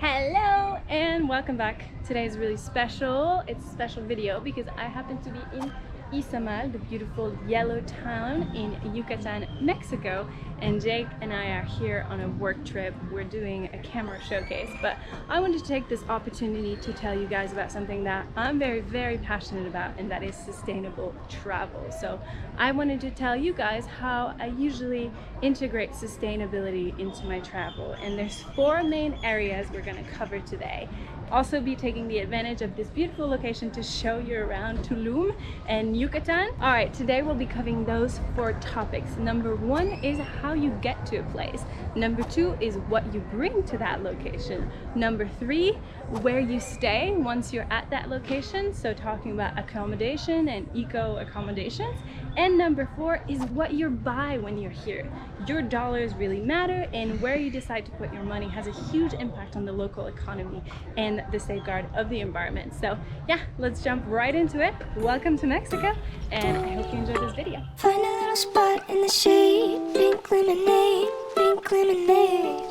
Hello and welcome back. Today is really special. It's a special video because I happen to be in Izamal, the beautiful yellow town in Yucatan, Mexico, and Jake and I are here on a work trip. We're doing a camera showcase, but I wanted to take this opportunity to tell you guys about something that I'm very passionate about, and that is sustainable travel. So I wanted to tell you guys how I usually integrate sustainability into my travel, and there's 4 main areas we're going to cover today. Also be taking the advantage of this beautiful location to show you around Tulum and Yucatan. All right, today we'll be covering those 4 topics. Number 1 is how you get to a place. Number 2 is what you bring to that location. Number 3, where you stay once you're at that location. So talking about accommodation and eco accommodations. And number 4 is what you buy when you're here. Your dollars really matter, and where you decide to put your money has a huge impact on the local economy and the safeguard of the environment. So yeah, let's jump right into it. Welcome to Mexico, and I hope you enjoy this video. Find a little spot in the shade, pink lemonade, pink lemonade.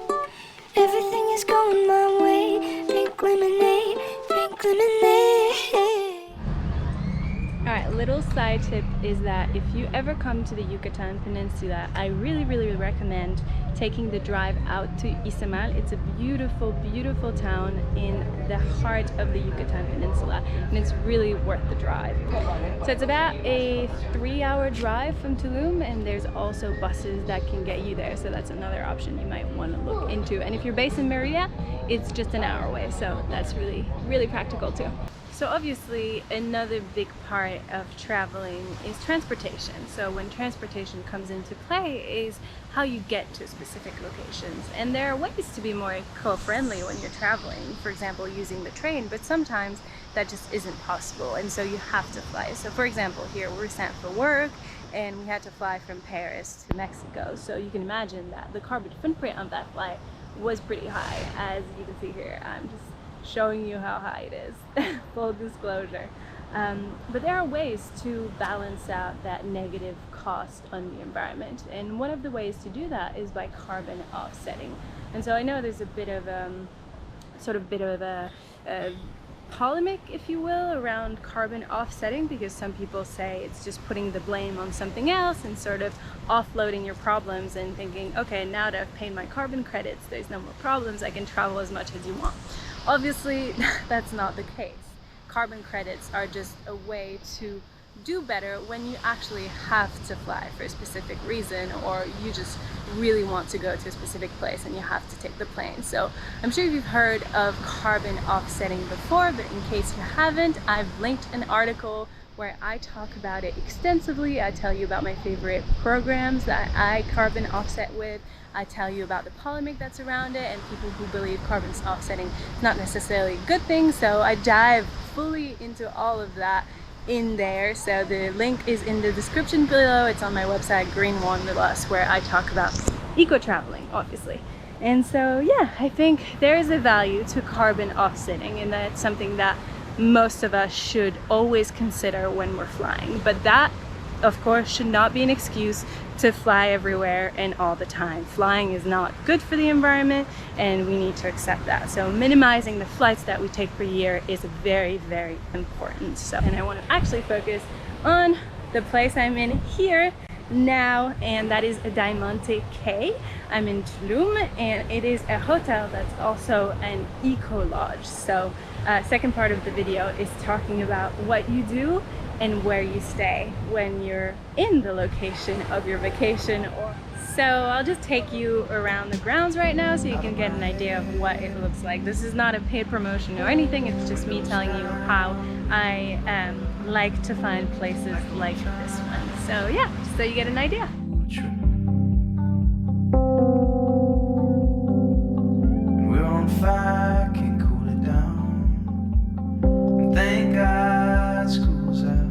Everything is going my way, pink lemonade, pink lemonade. Alright, little side tip is that if you ever come to the Yucatan Peninsula, I really recommend taking the drive out to Izamal. It's a beautiful town in the heart of the Yucatan Peninsula, and it's really worth the drive. So it's about a 3-hour drive from Tulum, and there's also buses that can get you there, so that's another option you might want to look into. And if you're based in Merida, it's just an hour away, so that's really practical too. So obviously another big part of traveling is transportation. So when transportation comes into play is how you get to specific locations. And there are ways to be more eco-friendly when you're traveling, for example using the train, but sometimes that just isn't possible, and so you have to fly. So for example, here we're sent for work and we had to fly from Paris to Mexico. So you can imagine that the carbon footprint of that flight was pretty high. As you can see here, I'm just showing you how high it is, full disclosure. But there are ways to balance out that negative cost on the environment, and one of the ways to do that is by carbon offsetting. And so I know there's a bit of a polemic, if you will, around carbon offsetting, because some people say it's just putting the blame on something else and sort of offloading your problems and thinking, okay, now that I've paid my carbon credits, there's no more problems, I can travel as much as you want. Obviously, that's not the case. Carbon credits are just a way to do better when you actually have to fly for a specific reason, or you just really want to go to a specific place and you have to take the plane. So I'm sure you've heard of carbon offsetting before, but in case you haven't, I've linked an article where I talk about it extensively. I tell you about my favorite programs that I carbon offset with. I tell you about the polemic that's around it and people who believe carbon offsetting is not necessarily a good thing. So I dive fully into all of that in there. So the link is in the description below. It's on my website, Green Wanderlust, where I talk about eco-traveling, obviously. And so yeah, I think there is a value to carbon offsetting, and that's something that most of us should always consider when we're flying. But that, of course, should not be an excuse to fly everywhere and all the time. Flying is not good for the environment, and we need to accept that. So minimizing the flights that we take per year is very important. So, and I want to actually focus on the place I'm in here now, and that is a Diamante Cay. I'm in Tulum, and it is a hotel that's also an eco lodge. So second part of the video is talking about what you do and where you stay when you're in the location of your vacation. So I'll just take you around the grounds right now so you can get an idea of what it looks like. This is not a paid promotion or anything, it's just me telling you how I like to find places like this one. So yeah, just so you get an idea. We're on fire, can't cool it down. And thank God school's out.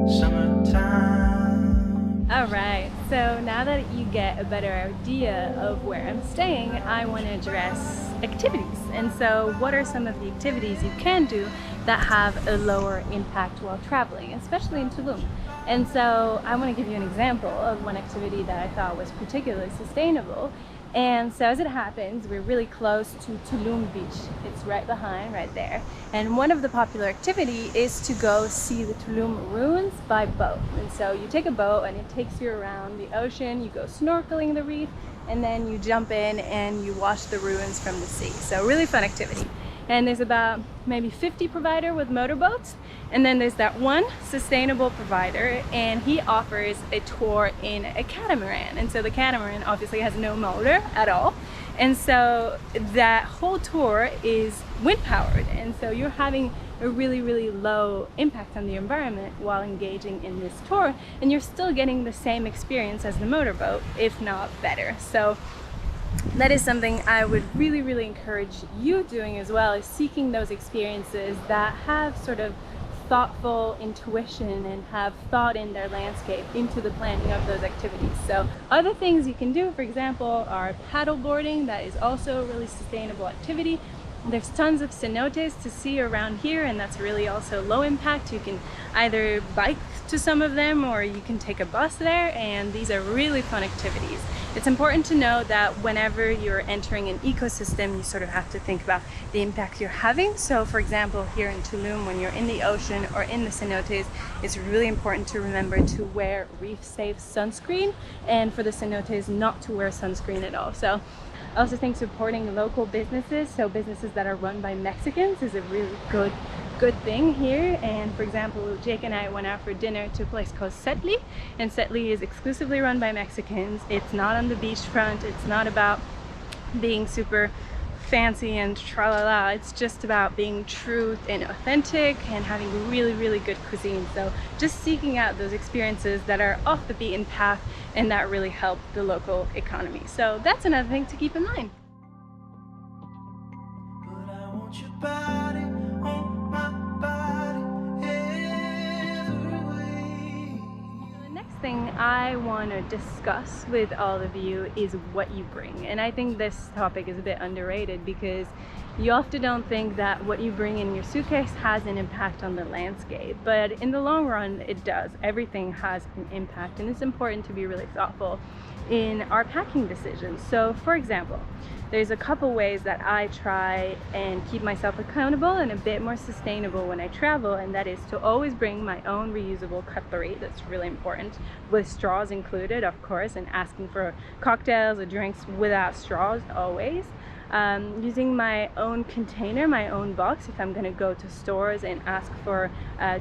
Summertime. Alright, so now that you get a better idea of where I'm staying, I want to address activities. And so what are some of the activities you can do that have a lower impact while traveling, especially in Tulum? And so I want to give you an example of one activity that I thought was particularly sustainable, And so as it happens, we're really close to Tulum Beach. It's right behind, right there. And one of the popular activity is to go see the Tulum ruins by boat. And so you take a boat and it takes you around the ocean, you go snorkeling the reef, and then you jump in and you watch the ruins from the sea. So really fun activity. And there's about maybe 50 provider with motorboats, and then there's that one sustainable provider, and he offers a tour in a catamaran. And so the catamaran obviously has no motor at all, and so that whole tour is wind powered, and so you're having a really low impact on the environment while engaging in this tour, and you're still getting the same experience as the motorboat, if not better. So that is something I would really encourage you doing as well, is seeking those experiences that have sort of thoughtful intuition and have thought in their landscape into the planning of those activities. So other things you can do, for example, are paddle boarding. That is also a really sustainable activity. There's tons of cenotes to see around here, and that's really also low impact. You can either bike to some of them or you can take a bus there, and these are really fun activities. It's important to know that whenever you're entering an ecosystem, you sort of have to think about the impact you're having. So for example, here in Tulum, when you're in the ocean or in the cenotes, it's really important to remember to wear reef-safe sunscreen, and for the cenotes not to wear sunscreen at all. So I also think supporting local businesses, so businesses that are run by Mexicans, is a really good thing here. And for example, Jake and I went out for dinner to a place called Setli, and Setli is exclusively run by Mexicans. It's not on the beachfront, it's not about being super fancy and tra-la-la. It's just about being true and authentic and having really good cuisine. So just seeking out those experiences that are off the beaten path and that really help the local economy. So that's another thing to keep in mind. But I want your body on my body every way. The next thing I want to discuss with all of you is what you bring. And I think this topic is a bit underrated because you often don't think that what you bring in your suitcase has an impact on the landscape, but in the long run it does. Everything has an impact, and it's important to be really thoughtful in our packing decisions. So for example, there's a couple ways that I try and keep myself accountable and a bit more sustainable when I travel, and that is to always bring my own reusable cutlery. That's really important, with straws included, of course, and asking for cocktails or drinks without straws always. Using my own container, my own box. If I'm going to go to stores and ask for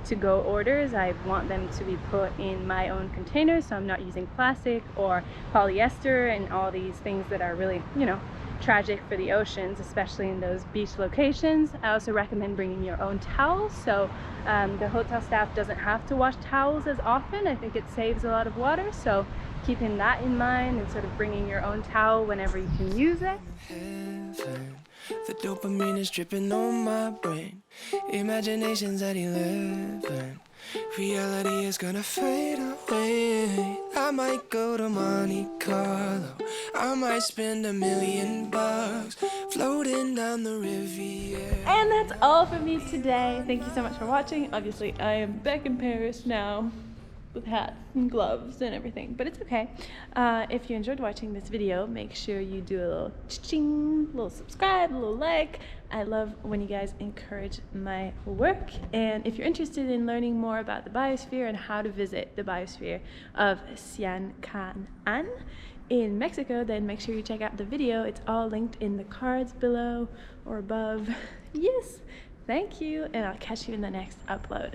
to-go orders, I want them to be put in my own container, so I'm not using plastic or polyester and all these things that are really, you know, tragic for the oceans, especially in those beach locations. I also recommend bringing your own towels, so the hotel staff doesn't have to wash towels as often. I think it saves a lot of water, so keeping that in mind and sort of bringing your own towel whenever you can use it. The dopamine is dripping on my brain. Imagination's at 11. Reality is gonna fade away. I might go to Monte Carlo. I might spend $1 million floating down the Riviera. And that's all for me today. Thank you so much for watching. Obviously, I am back in Paris now, with hats and gloves and everything, but it's okay. If you enjoyed watching this video, make sure you do a little ching, little subscribe, a little like. I love when you guys encourage my work. And if you're interested in learning more about the biosphere and how to visit the biosphere of Siancanan in Mexico, then make sure you check out the video. It's all linked in the cards below or above. Yes, thank you, and I'll catch you in the next upload.